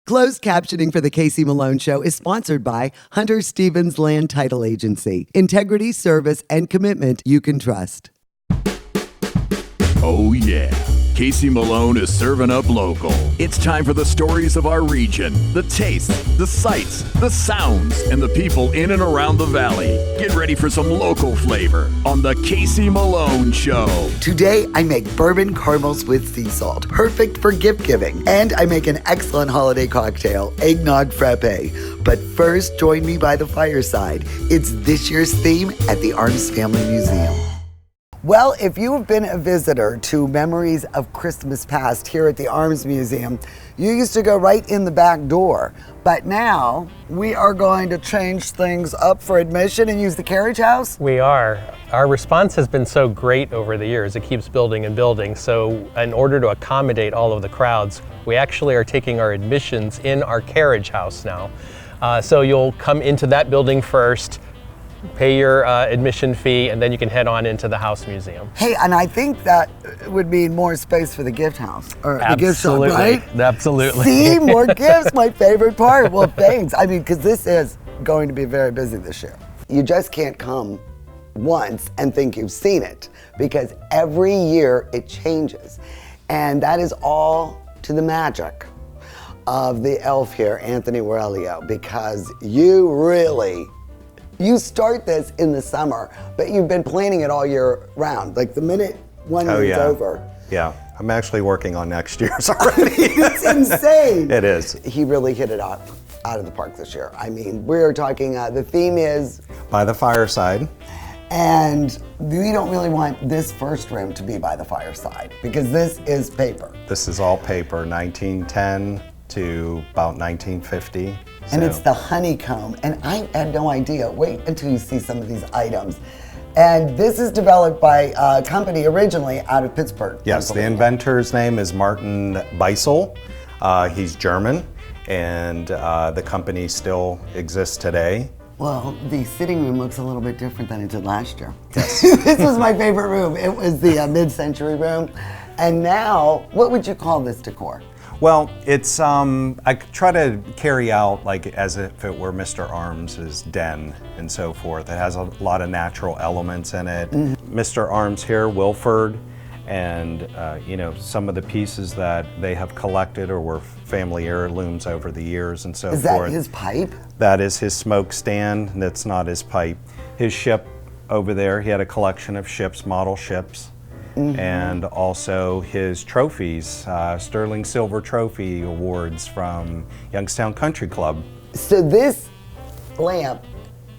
Closed captioning for the Casey Malone Show is sponsored by Hunter Stevens Land Title Agency. Integrity, service, and commitment you can trust. Oh yeah, Casey Malone is serving up local. It's time for the stories of our region, the tastes, the sights, the sounds, and the people in and around the valley. Get ready for some local flavor on the Casey Malone Show. Today, I make bourbon caramels with sea salt, perfect for gift giving. And I make an excellent holiday cocktail, eggnog frappe. But first, join me by the fireside. It's this year's theme at the Arms Family Museum. Well, if you have been a visitor to Memories of Christmas Past here at the Arms Museum, you used to go right in the back door. But now we are going to change things up for admission and use the carriage house. We are. Our response has been so great over the years. It keeps building and building. So in order to accommodate all of the crowds, we actually are taking our admissions in our carriage house now. So you'll come into that building first, pay your admission fee, and then you can head on into the house museum. Hey, and I think that would mean more space for the gift house, or the gift shop, right? Absolutely. See, more gifts, my favorite part. Well, thanks. I mean, because this is going to be very busy this year. You just can't come once and think you've seen it, because every year it changes. And that is all to the magic of the elf here, Anthony Aurelio, because you start this in the summer, but you've been planning it all year round. Like the minute one year's over. Yeah, I'm actually working on next year's already. It's insane. It is. He really hit it out of the park this year. I mean, we're talking, the theme is By the Fireside. And we don't really want this first room to be by the fireside, because this is paper. This is all paper, 1910 to about 1950. And it's the honeycomb, and I had no idea. Wait until you see some of these items. And this is developed by a company originally out of Pittsburgh. Yes, the inventor's name is Martin Beisel. He's German, and the company still exists today. Well, the sitting room looks a little bit different than it did last year. Yes. This was my favorite room. It was the mid-century room. And now, what would you call this decor? Well, it's, I try to carry out like as if it were Mr. Arms' den and so forth. It has a lot of natural elements in it. Mm-hmm. Mr. Arms here, Wilford, and some of the pieces that they have collected or were family heirlooms over the years and so forth. Is that his pipe? That is his smoke stand. That's not his pipe. His ship over there, he had a collection of ships, model ships. Mm-hmm. And also his trophies, Sterling Silver Trophy awards from Youngstown Country Club. So this lamp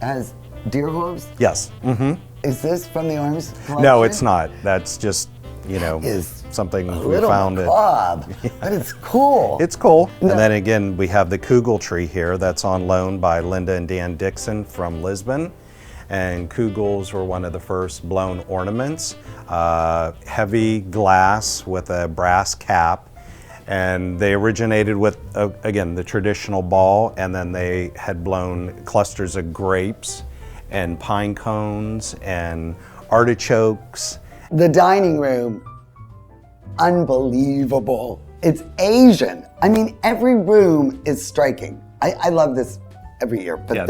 has deer hooves? Yes. Mm-hmm. Is this from the Arms collection? No, it's not. That's just, something we found. But it's cool. It's cool. No. And then again, we have the Kugel tree here that's on loan by Linda and Dan Dixon from Lisbon. And Kugels were one of the first blown ornaments. Heavy glass with a brass cap. And they originated with, again, the traditional ball, and then they had blown clusters of grapes and pine cones and artichokes. The dining room, unbelievable. It's Asian. I mean, every room is striking. I love this every year, but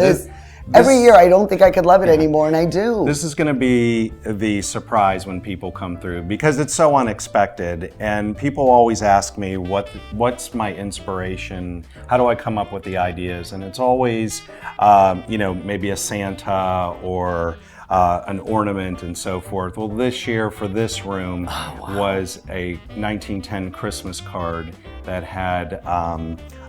every year I don't think I could love it anymore, and I do. This is going to be the surprise when people come through, because it's so unexpected, and people always ask me what's my inspiration, how do I come up with the ideas, and it's always maybe a Santa or an ornament and so forth. Well, this year for this room was a 1910 Christmas card that had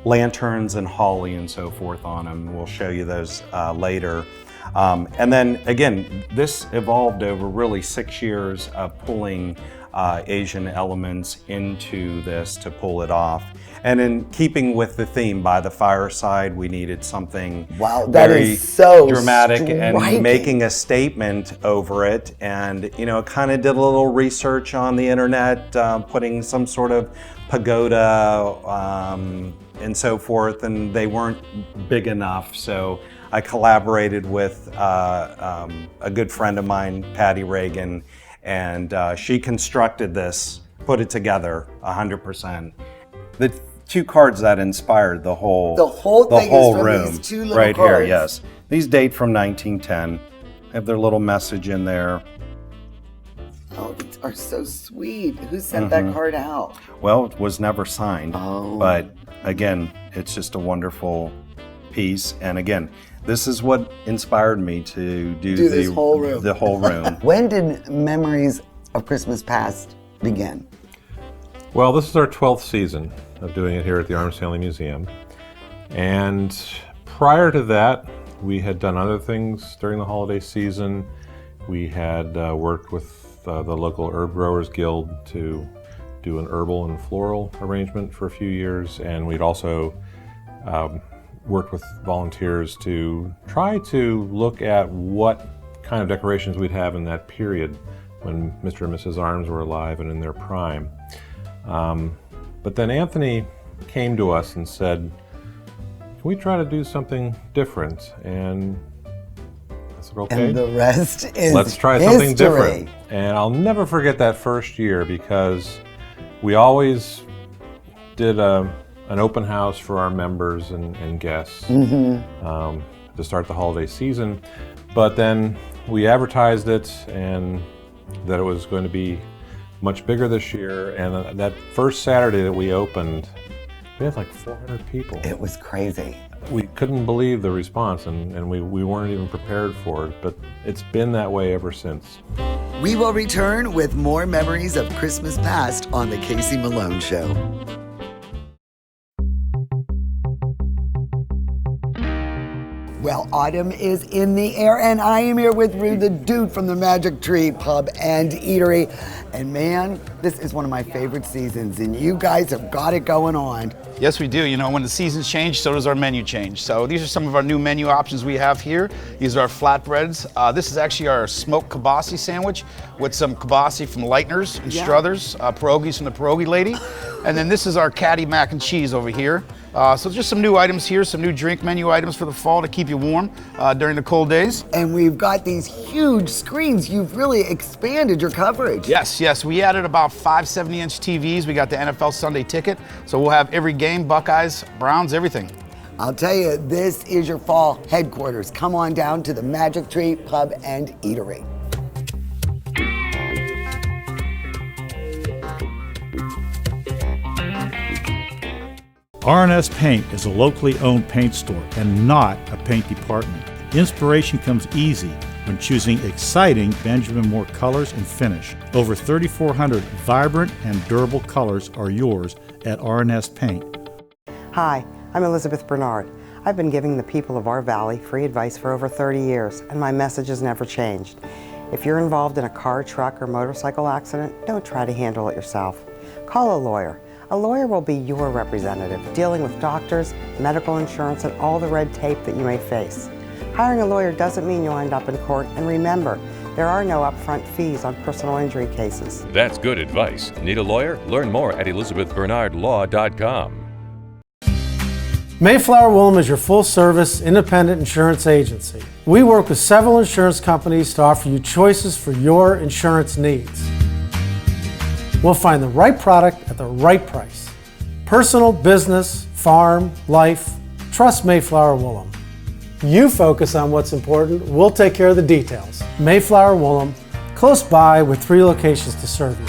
lanterns and holly and so forth on them. We'll show you those later. And then again, this evolved over really 6 years of pulling Asian elements into this to pull it off. And in keeping with the theme, By the Fireside, we needed something very so dramatic striking. And making a statement over it. And, kind of did a little research on the internet, putting some sort of pagoda and so forth, and they weren't big enough. So I collaborated with a good friend of mine, Patty Reagan, and she constructed this, put it together 100%. The two cards that inspired the whole thing is from room these two little right cards. here. Yes, these date from 1910. Have their little message in there. Oh, these are so sweet. Who sent that card out? Well, it was never signed. Oh. But again, it's just a wonderful piece. And again, this is what inspired me to do this whole room. The whole room. When did Memories of Christmas Past begin? Well, this is our 12th season of doing it here at the Arms Family Museum. And prior to that, we had done other things during the holiday season. We had worked with the local Herb Growers Guild to do an herbal and floral arrangement for a few years. And we'd also worked with volunteers to try to look at what kind of decorations we'd have in that period when Mr. and Mrs. Arms were alive and in their prime. But then Anthony came to us and said, can we try to do something different? And I said, okay. And the rest is let's try something different. And I'll never forget that first year because we always did an open house for our members and guests to start the holiday season. But then we advertised it and that it was going to be much bigger this year. And that first Saturday that we opened, we had like 400 people. It was crazy. We couldn't believe the response, and we weren't even prepared for it, but it's been that way ever since. We will return with more Memories of Christmas Past on The Casey Malone Show. Well, autumn is in the air, and I am here with Rue, the dude from the Magic Tree Pub and Eatery. And man, this is one of my favorite seasons, and you guys have got it going on. Yes, we do. You know, when the seasons change, so does our menu change. So these are some of our new menu options we have here. These are our flatbreads. This is actually our smoked kibasi sandwich with some kibasi from Leitner's and Struthers, pierogies from the pierogi lady. And then this is our caddy mac and cheese over here. So just some new items here, some new drink menu items for the fall to keep you warm during the cold days. And we've got these huge screens. You've really expanded your coverage. Yes. We added about 5 70-inch TVs. We got the NFL Sunday Ticket. So we'll have every game, Buckeyes, Browns, everything. I'll tell you, this is your fall headquarters. Come on down to the Magic Tree Pub and Eatery. R&S Paint is a locally owned paint store and not a paint department. Inspiration comes easy when choosing exciting Benjamin Moore colors and finish. Over 3,400 vibrant and durable colors are yours at R&S Paint. Hi, I'm Elizabeth Bernard. I've been giving the people of our valley free advice for over 30 years, and my message has never changed. If you're involved in a car, truck, or motorcycle accident, don't try to handle it yourself. Call a lawyer. A lawyer will be your representative, dealing with doctors, medical insurance, and all the red tape that you may face. Hiring a lawyer doesn't mean you'll end up in court, and remember, there are no upfront fees on personal injury cases. That's good advice. Need a lawyer? Learn more at ElizabethBernardLaw.com. Mayflower Woolham is your full-service, independent insurance agency. We work with several insurance companies to offer you choices for your insurance needs. We'll find the right product at the right price. Personal, business, farm, life. Trust Mayflower Woolham. You focus on what's important, we'll take care of the details. Mayflower Woolham, close by with 3 locations to serve you.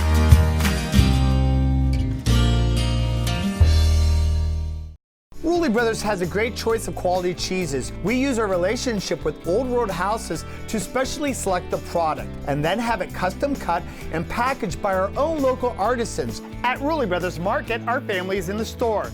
Woolley Brothers has a great choice of quality cheeses. We use our relationship with Old World Houses to specially select the product and then have it custom cut and packaged by our own local artisans. At Woolley Brothers Market, our family is in the store.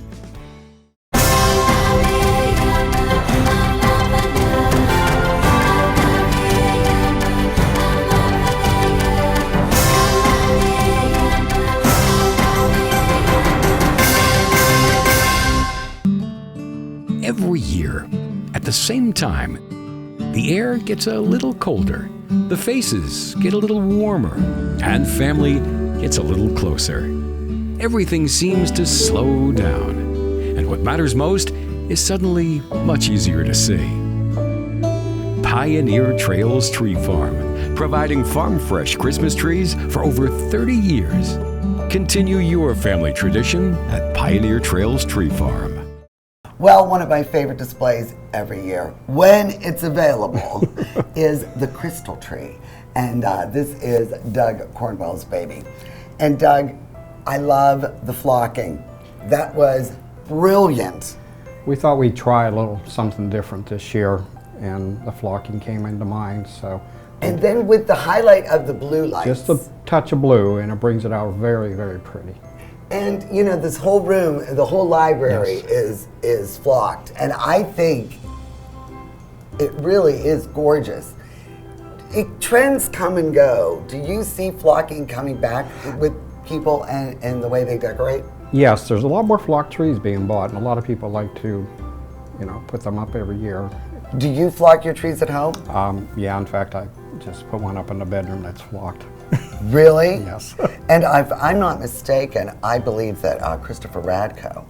Every year, at the same time, the air gets a little colder, the faces get a little warmer, and family gets a little closer. Everything seems to slow down, and what matters most is suddenly much easier to see. Pioneer Trails Tree Farm, providing farm-fresh Christmas trees for over 30 years. Continue your family tradition at Pioneer Trails Tree Farm. Well, one of my favorite displays every year, when it's available, is the crystal tree. And this is Doug Cornwell's baby. And Doug, I love the flocking. That was brilliant. We thought we'd try a little something different this year, and the flocking came into mind. So, and then with the highlight of the blue lights. Just a touch of blue, and it brings it out very, very pretty. And you know, this whole room, the whole library is flocked, and I think it really is gorgeous. Trends come and go. Do you see flocking coming back with people and the way they decorate? Yes, there's a lot more flock trees being bought, and a lot of people like to, put them up every year. Do you flock your trees at home? Yeah, in fact, I just put one up in the bedroom that's flocked. Really? Yes. And if I'm not mistaken, I believe that Christopher Radko,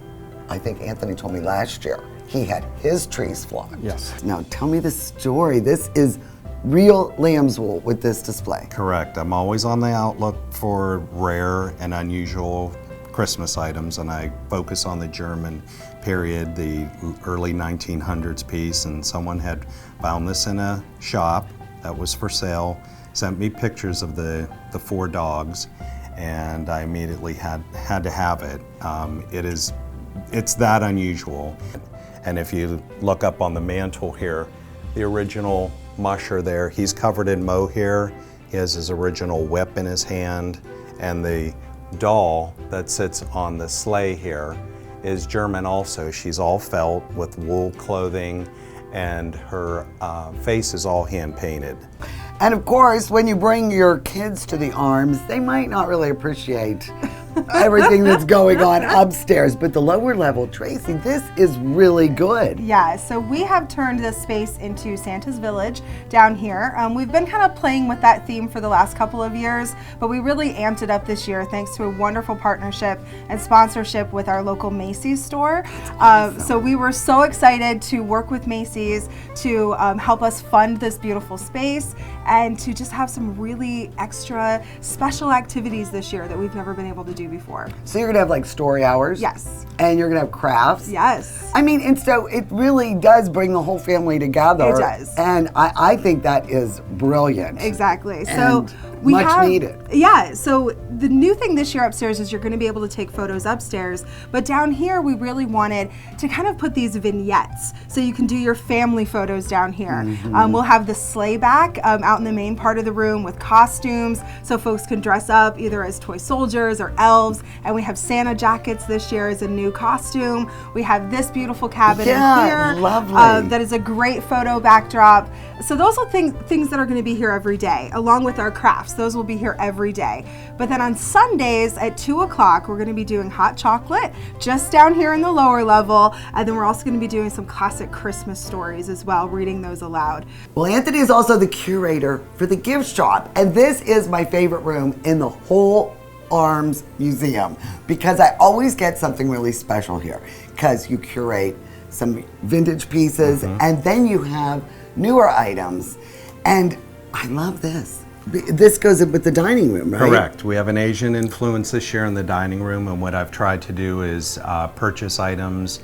I think Anthony told me last year, he had his trees flocked. Yes. Now tell me the story. This is real lamb's wool with this display. Correct. I'm always on the outlook for rare and unusual Christmas items, and I focus on the German period, the early 1900s piece, and someone had found this in a shop that was for sale, sent me pictures of the 4 dogs, and I immediately had to have it. It's that unusual. And if you look up on the mantle here, the original musher there, he's covered in mohair. He has his original whip in his hand, and the doll that sits on the sleigh here is German also. She's all felt with wool clothing, and her face is all hand painted. And of course, when you bring your kids to the arms, they might not really appreciate everything that's going on upstairs, but the lower level, Tracy, this is really good. Yeah, so we have turned this space into Santa's Village down here. We've been kind of playing with that theme for the last couple of years, but we really amped it up this year thanks to a wonderful partnership and sponsorship with our local Macy's store. So we were so excited to work with Macy's to help us fund this beautiful space and to just have some really extra special activities this year that we've never been able to do before. So you're gonna have like story hours? Yes. And you're gonna have crafts? Yes. I mean, and so it really does bring the whole family together. It does. And I think that is brilliant. Exactly. And so we much needed. Yeah, so the new thing this year upstairs is you're going to be able to take photos upstairs, but down here we really wanted to kind of put these vignettes so you can do your family photos down here. We'll have the sleigh back out in the main part of the room with costumes so folks can dress up either as toy soldiers or elves, and we have Santa jackets this year as a new costume. We have this beautiful cabin in here. Lovely. That is a great photo backdrop. So those are things that are going to be here every day, along with our crafts. Those will be here every day. But then on Sundays at 2 o'clock, we're going to be doing hot chocolate just down here in the lower level. And then we're also going to be doing some classic Christmas stories as well, reading those aloud. Well, Anthony is also the curator for the gift shop. And this is my favorite room in the whole Arms Museum because I always get something really special here because you curate some vintage pieces and then you have newer items. And I love this. This goes in with the dining room, right? Correct. We have an Asian influence this year in the dining room, and what I've tried to do is purchase items,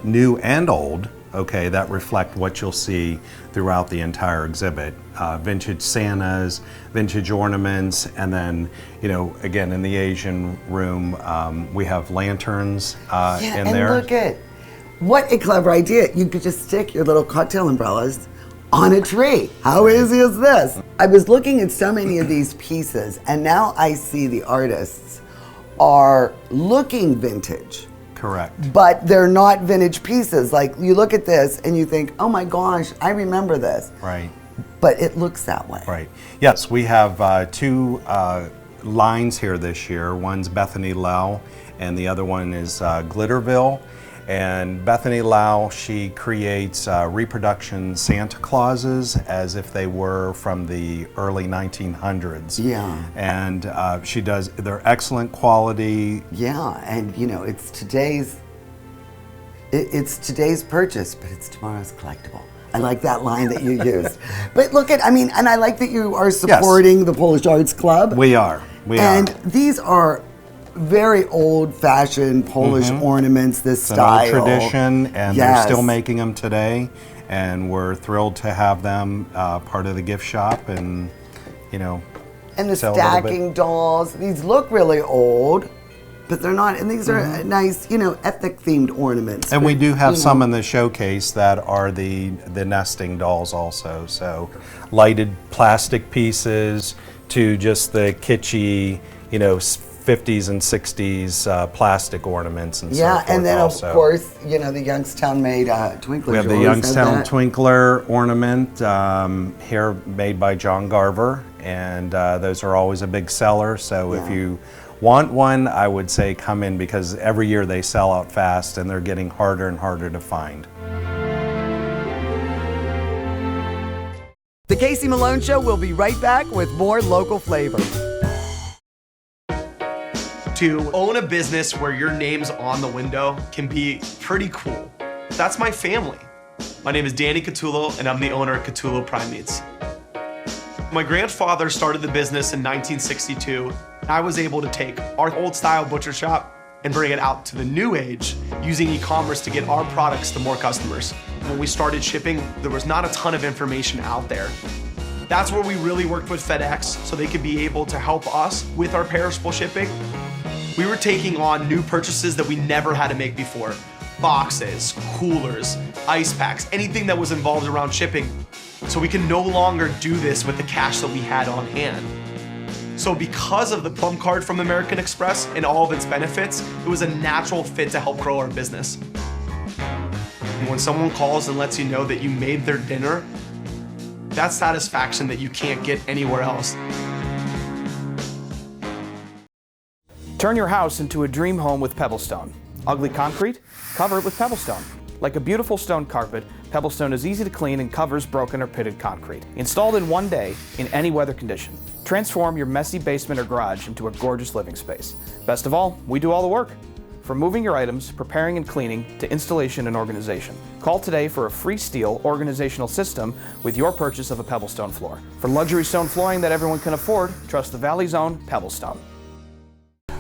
new and old, okay, that reflect what you'll see throughout the entire exhibit. Vintage Santas, vintage ornaments, and then, you know, again, in the Asian room, we have lanterns in there. And look at, what a clever idea. You could just stick your little cocktail umbrellas on a tree. How easy is this? I was looking at so many of these pieces, and now I see the artists are looking vintage. Correct. But they're not vintage pieces. Like, you look at this and you think, oh my gosh, I remember this. Right. But it looks that way. Right. Yes, we have 2 lines here this year. One's Bethany Lau, and the other one is Glitterville. And Bethany Lau, she creates reproduction Santa Clauses as if they were from the early 1900s. Yeah. And she does, they're excellent quality. Yeah, and you know, it's today's purchase, but it's tomorrow's collectible. I like that line that you used. But look at, I mean, and I like that you are supporting the Polish Arts Club. We are. And these are very old-fashioned Polish ornaments, this It's style. an old tradition, and Yes. they're still making them today. And we're thrilled to have them part of the gift shop, and And the sell a little bit. stacking dolls. These look really old, but they're not. And these are nice, ethnic-themed ornaments. And we do have you know. some in the showcase that are the nesting dolls also. So lighted plastic pieces to just the kitschy, 50s and 60s plastic ornaments and so forth. Yeah, and then also. of course, the Youngstown-made twinklers. We have the You always Youngstown that. Twinkler ornament here made by John Garver, and those are always a big seller. So if you want one, I would say come in, because every year they sell out fast and they're getting harder and harder to find. The Casey Malone Show will be right back with more local flavor. To own a business where your name's on the window can be pretty cool. That's my family. My name is Danny Catullo, and I'm the owner of Catullo Prime Meats. My grandfather started the business in 1962. I was able to take our old style butcher shop and bring it out to the new age using e-commerce to get our products to more customers. When we started shipping, there was not a ton of information out there. That's where we really worked with FedEx so they could be able to help us with our perishable shipping. We were taking on new purchases that we never had to make before. Boxes, coolers, ice packs, anything that was involved around shipping. So we can no longer do this with the cash that we had on hand. So because of the Plum Card from American Express and all of its benefits, it was a natural fit to help grow our business. When someone calls and lets you know that you made their dinner, that's satisfaction that you can't get anywhere else. Turn your house into a dream home with Pebblestone. Ugly concrete? Cover it with Pebblestone. Like a beautiful stone carpet, Pebblestone is easy to clean and covers broken or pitted concrete. Installed in one day, in any weather condition. Transform your messy basement or garage into a gorgeous living space. Best of all, we do all the work. From moving your items, preparing and cleaning, to installation and organization. Call today for a free steel organizational system with your purchase of a Pebblestone floor. For luxury stone flooring that everyone can afford, trust the Valley's own Pebblestone.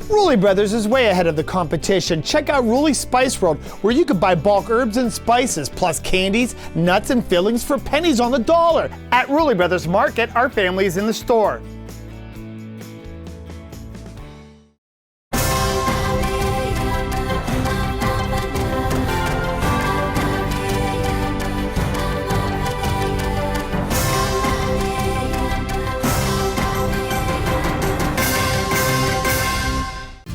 Rulli Brothers is way ahead of the competition. Check out Rulli Spice World, where you can buy bulk herbs and spices, plus candies, nuts, and fillings for pennies on the dollar. At Rulli Brothers Market, our family is in the store.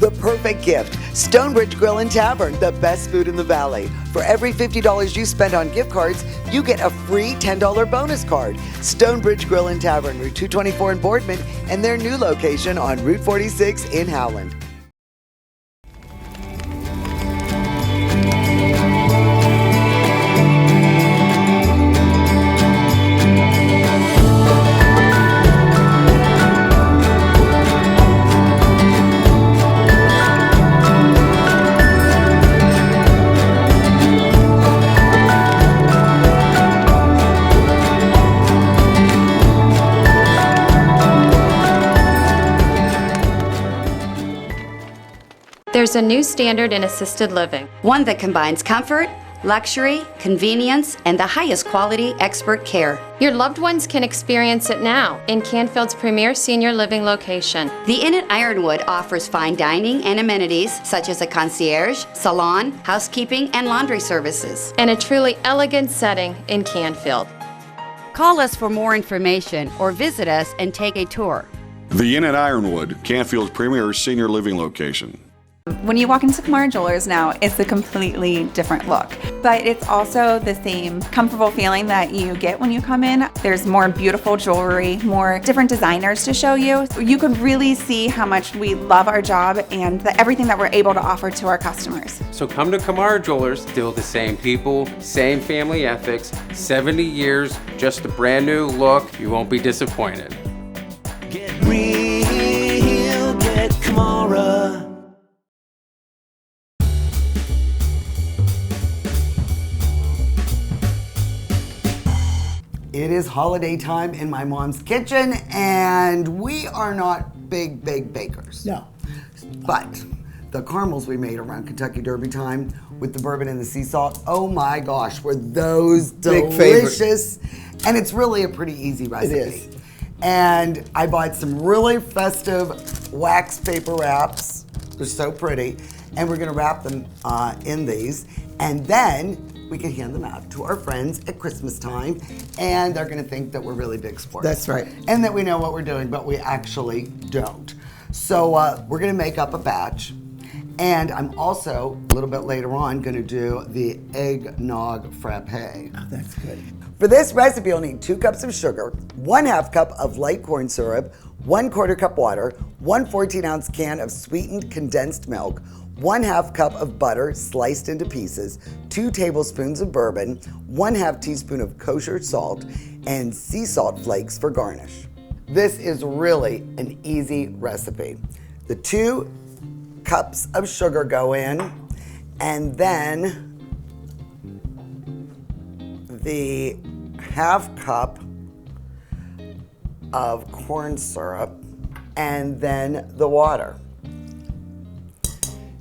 The perfect gift. Stonebridge Grill and Tavern, the best food in the valley. For every $50 you spend on gift cards, you get a free $10 bonus card. Stonebridge Grill and Tavern, Route 224 in Boardman, and their new location on Route 46 in Howland. There's a new standard in assisted living. One that combines comfort, luxury, convenience, and the highest quality expert care. Your loved ones can experience it now in Canfield's premier senior living location. The Inn at Ironwood offers fine dining and amenities such as a concierge, salon, housekeeping, and laundry services. And a truly elegant setting in Canfield. Call us for more information or visit us and take a tour. The Inn at Ironwood, Canfield's premier senior living location. When you walk into Kamara Jewelers now, it's a completely different look. But it's also the same comfortable feeling that you get when you come in. There's more beautiful jewelry, more different designers to show you. You can really see how much we love our job and everything that we're able to offer to our customers. So come to Kamara Jewelers, still the same people, same family ethics, 70 years, just a brand new look. You won't be disappointed. Get real, get Kamara. It is holiday time in my mom's kitchen, and we are not big bakers. No. But the caramels we made around Kentucky Derby time with the bourbon and the sea salt. Oh my gosh, were those Big favorite. delicious. And it's really a pretty easy recipe. It is. And I bought some really festive wax paper wraps. They're so pretty. And we're gonna wrap them in these. And then we can hand them out to our friends at Christmas time. And they're gonna think that we're really big sports. That's right. And that we know what we're doing, but we actually don't. So we're gonna make up a batch. And I'm also, a little bit later on, gonna do the eggnog frappe. Oh, that's good. For this recipe, you'll need 2 cups of sugar, 1/2 cup of light corn syrup, 1/4 cup water, 1 14-ounce can of sweetened condensed milk, 1/2 cup of butter sliced into pieces, 2 tablespoons of bourbon, 1/2 teaspoon of kosher salt, and sea salt flakes for garnish. This is really an easy recipe. The 2 cups of sugar go in, and then the 1/2 cup of corn syrup, and then the water.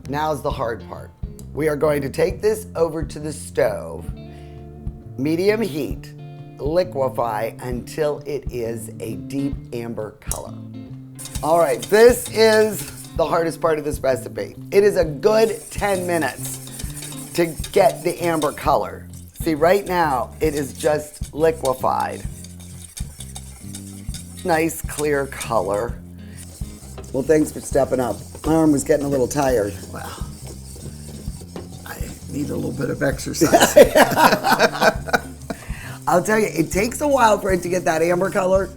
Now's the hard part. We are going to take this over to the stove, medium heat, liquefy until it is a deep amber color. All right, this is the hardest part of this recipe. It is a good 10 minutes to get the amber color. See, right now, it is just liquefied. Nice, clear color. Well, thanks for stepping up. My arm was getting a little tired. Well, I need a little bit of exercise. I'll tell you, it takes a while for it to get that amber color,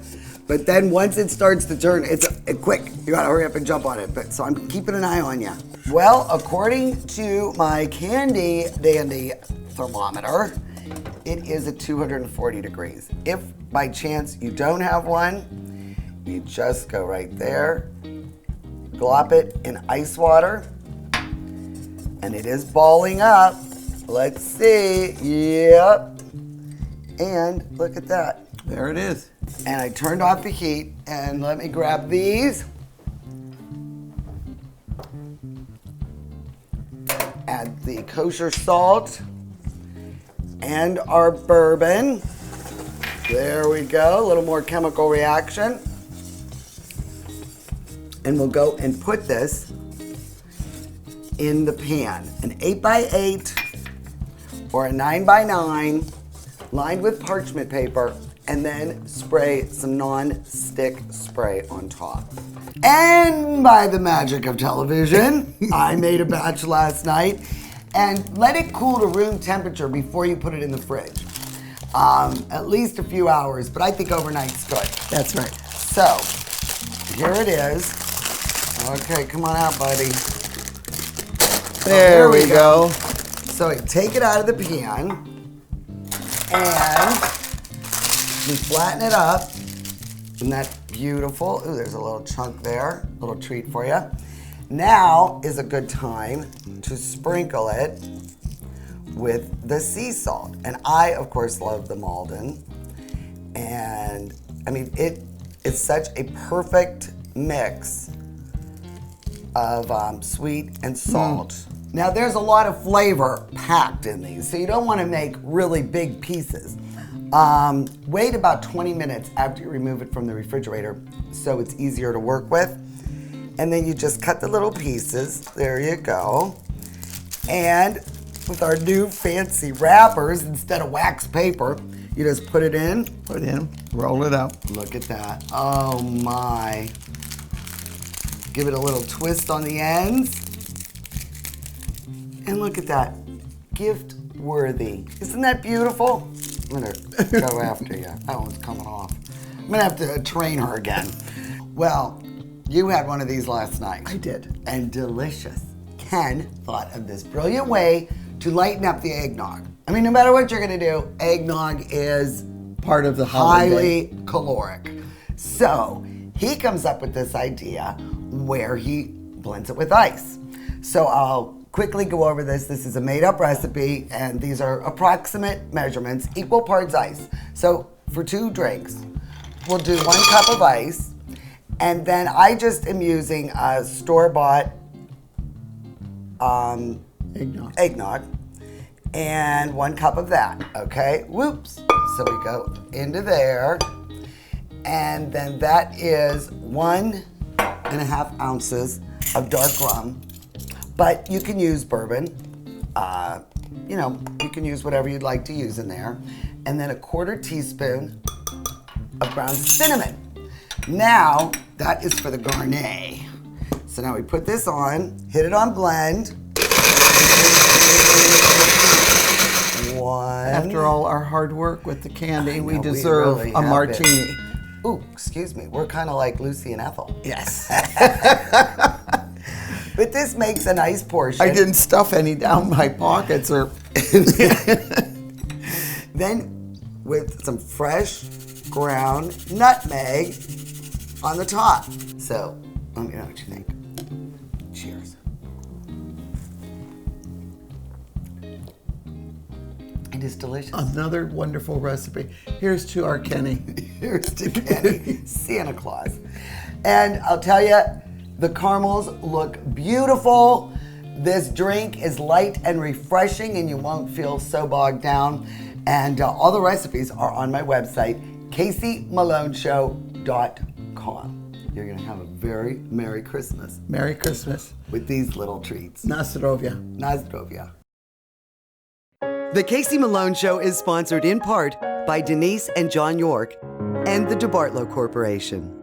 but then once it starts to turn, it's quick. You gotta hurry up and jump on it. But so I'm keeping an eye on you. Well, according to my Candy Dandy thermometer, it is at 240 degrees. If by chance you don't have one, you just go right there, glop it in ice water, and it is balling up. Let's see. Yep. And look at that. There it is. And I turned off the heat, and let me grab these. Add the kosher salt and our bourbon. There we go, a little more chemical reaction. And we'll go and put this in the pan. An 8x8 or a 9x9 lined with parchment paper, and then spray some non-stick spray on top. And by the magic of television, I made a batch last night, and let it cool to room temperature before you put it in the fridge. At least a few hours, but I think overnight's good. That's right. So, here it is. Okay, come on out, buddy. There we go. So take it out of the pan, and you flatten it up. Isn't that beautiful? Ooh, there's a little chunk there, little treat for you. Now is a good time to sprinkle it with the sea salt. And I, of course, love the Malden. And I mean, it is such a perfect mix of sweet and salt. Now, there's a lot of flavor packed in these, so you don't want to make really big pieces. Wait about 20 minutes after you remove it from the refrigerator so it's easier to work with. And then you just cut the little pieces. There you go. And with our new fancy wrappers, instead of wax paper, you just put it in. Put it in, roll it out. Look at that. Oh my. Give it a little twist on the ends. And look at that. Gift worthy. Isn't that beautiful? I'm gonna go after you. That one's coming off. I'm gonna have to train her again. Well, you had one of these last night. I did. And delicious. Ken thought of this brilliant way to lighten up the eggnog. I mean, no matter what you're gonna do, eggnog is part of the highly caloric. So he comes up with this idea where he blends it with ice. So I'll quickly go over this. This is a made-up recipe, and these are approximate measurements, equal parts ice. So for 2 drinks, we'll do 1 cup of ice, and then I just am using a store-bought eggnog, and 1 cup of that, okay? Whoops. So we go into there, and then that is 1.5 ounces of dark rum, but you can use bourbon. You know, you can use whatever you'd like to use in there. And then a 1/4 teaspoon of ground cinnamon. Now, that is for the garnier. So now we put this on, hit it on blend. 1. After all our hard work with the candy, we know, deserve really a have martini. been. Ooh, excuse me. We're kind of like Lucy and Ethel. Yes. But this makes a nice portion. I didn't stuff any down my pockets or. Then with some fresh ground nutmeg on the top. So let me know what you think. Cheers. It is delicious. Another wonderful recipe. Here's to our Kenny. Here's to Kenny, Santa Claus. And I'll tell you, the caramels look beautiful. This drink is light and refreshing, and you won't feel so bogged down. And all the recipes are on my website, caseylastnov.com. You're going to have a very Merry Christmas. Merry Christmas. With these little treats. Na zdrowie. Na zdrowie. The Casey Malone Show is sponsored in part by Denise and John York and the DeBartolo Corporation.